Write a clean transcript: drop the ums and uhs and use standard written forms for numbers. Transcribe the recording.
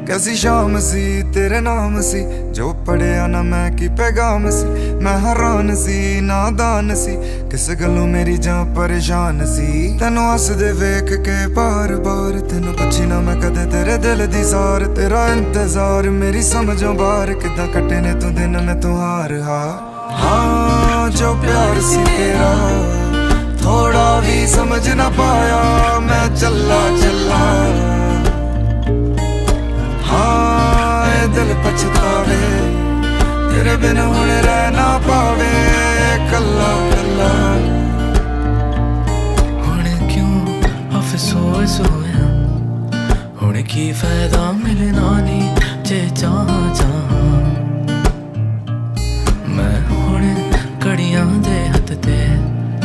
कैसी शाम सी तेरे नाम सी, जो पढ़िया ना मैं की पैगाम सी। मैं हैरान सी नादान सी, किस गलों मेरी जां परेशान सी। तेनू हसदे वेख के बार बार, तेनू पुछी ना मैं कदे तेरे दिल दी सार। तेरा इंतजार मेरी समझों बाहर, किदां कटे ने तू दिन में तू हार हार। हाँ जो प्यार सी तेरा थोड़ा भी समझ ना पाया, मैं चला चला। हाँ दिल पछतावे, तेरे बिन हुण रह ना पावे कल्ला कल्ला। हुण क्यों अफसोस होया, हुण की फायदा मिलना नी जे चाह चाह।